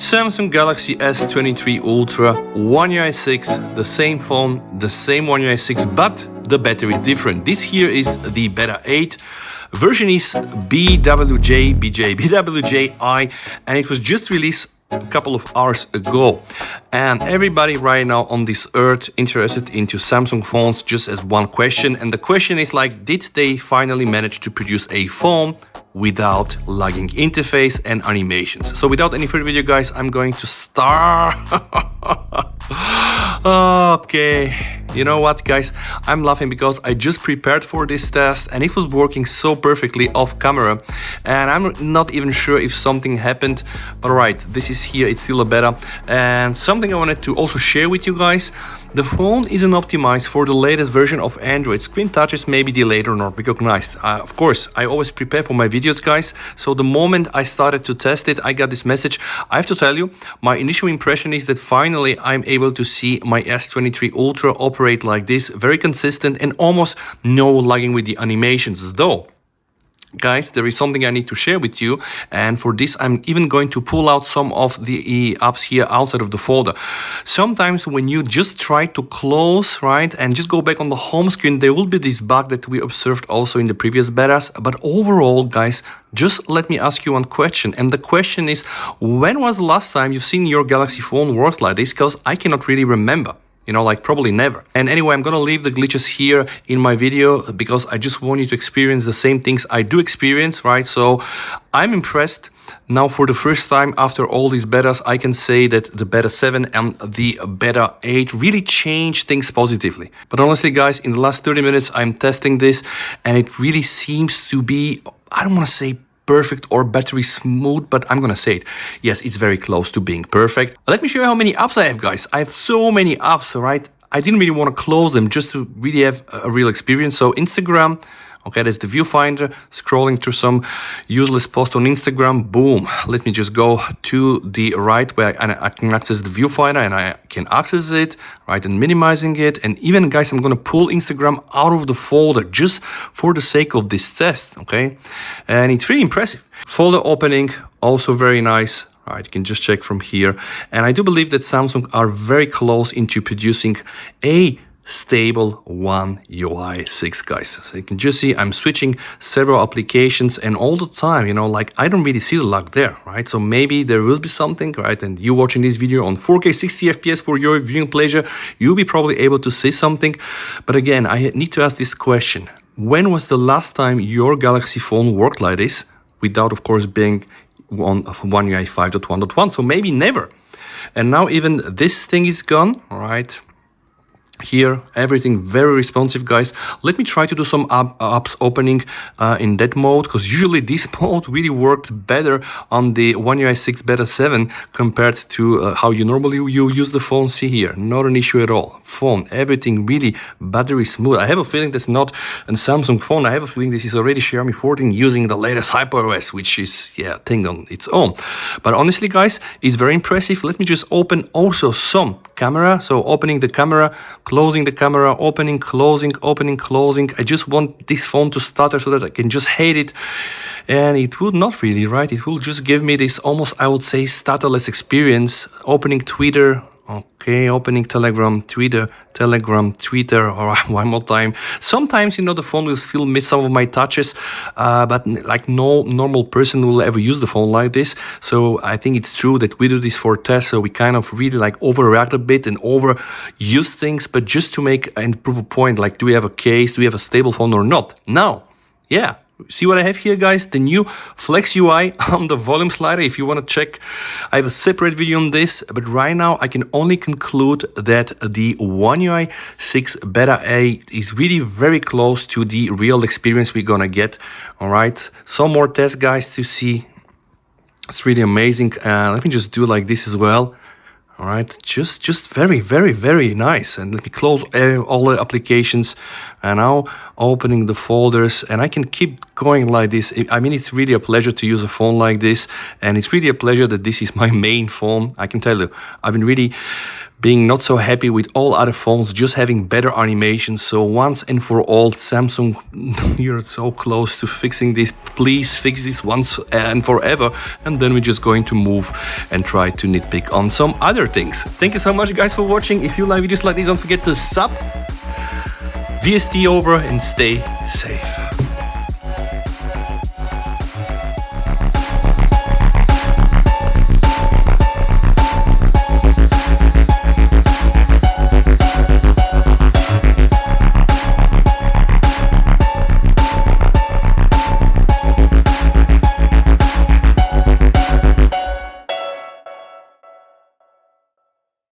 Samsung Galaxy S23 Ultra, One UI 6, the same phone, the same One UI 6, but the battery is different. This here is the Beta 8. Version is BWJ-I, and it was just released a couple of hours ago. And everybody right now on this earth interested into Samsung phones just as one question. And the question is like, did they finally manage to produce a phone without lagging interface and animations? So without any further video, guys, I'm going to start. Okay, you know what, guys, I'm laughing because I just prepared for this test and it was working so perfectly off camera, and I'm not even sure if something happened, but right, this is here, it's still a beta. And something I wanted to also share with you guys: the phone isn't optimized for the latest version of Android. Screen touches may be delayed or not recognized. Of course, I always prepare for my videos, guys. So the moment I started to test it, I got this message. I have to tell you, my initial impression is that finally I'm able to see my S23 Ultra operate like this, very consistent and almost no lagging with the animations. Though, guys, there is something I need to share with you, and for this I'm even going to pull out some of the apps here outside of the folder. Sometimes when you just try to close, right, and just go back on the home screen, there will be this bug that we observed also in the previous betas. But overall, guys, just let me ask you one question, and the question is, when was the last time you've seen your Galaxy phone work like this? Because I cannot really remember. You know, like probably never. And anyway, I'm gonna leave the glitches here in my video because I just want you to experience the same things I do experience, right? So I'm impressed. Now, for the first time after all these betas, I can say that the Beta 7 and the Beta 8 really changed things positively. But honestly, guys, in the last 30 minutes, I'm testing this and it really seems to be, I don't want to say perfect or battery smooth, but I'm gonna say it. Yes, it's very close to being perfect. Let me show you how many apps I have, guys. I have so many apps, right? I didn't really want to close them just to really have a real experience. So Instagram, okay, that's the viewfinder. Scrolling through some useless post on Instagram, boom. Let me just go to the right where I can access the viewfinder and I can access it, right, and minimizing it. And even, guys, I'm gonna pull Instagram out of the folder just for the sake of this test, okay? And it's really impressive. Folder opening, also very nice. All right, you can just check from here. And I do believe that Samsung are very close into producing a stable One UI 6, guys. So you can just see I'm switching several applications, and all the time, you know, like I don't really see the lag there, right? So maybe there will be something, right? And you watching this video on 4K 60 FPS for your viewing pleasure, you'll be probably able to see something. But again, I need to ask this question: when was the last time your Galaxy phone worked like this, without, of course, being on One UI 5.1.1? So maybe never. And now even this thing is gone, all right? Here, everything very responsive, guys. Let me try to do some apps opening in that mode, because usually this mode really worked better on the One UI 6 Beta 7 compared to how you normally use the phone. See here, not an issue at all. Phone, everything really battery smooth. I have a feeling that's not a Samsung phone. I have a feeling this is already Xiaomi 14 using the latest HyperOS, which is, yeah, a thing on its own. But honestly, guys, it's very impressive. Let me just open also some camera. So opening the camera, closing the camera, opening, closing, opening, closing. I just want this phone to stutter so that I can just hate it. And it will not really, right? It will just give me this almost, I would say, stutterless experience. Opening Twitter, okay, opening Telegram, Twitter, Telegram, Twitter, or one more time. Sometimes, you know, the phone will still miss some of my touches, but like no normal person will ever use the phone like this. So I think it's true that we do this for tests, so we kind of really like overreact a bit and overuse things, but just to make and prove a point, like, do we have a case, do we have a stable phone or not? Now, yeah. See what I have here, guys? The new Flex UI on the volume slider. If you want to check, I have a separate video on this. But right now, I can only conclude that the One UI 6 Beta 8 is really very close to the real experience we're gonna get. All right, some more tests, guys, to see. It's really amazing. Let me just do like this as well. All right, just very, very, very nice. And let me close all the applications, and now opening the folders, and I can keep going like this. I mean, it's really a pleasure to use a phone like this, and it's really a pleasure that this is my main phone. I can tell you, I've been really being not so happy with all other phones, just having better animations. So once and for all, Samsung, you're so close to fixing this. Please fix this once and forever, and then we're just going to move and try to nitpick on some other things. Thank you so much, guys, for watching. If you like videos like this, don't forget to sub. VST over and stay safe.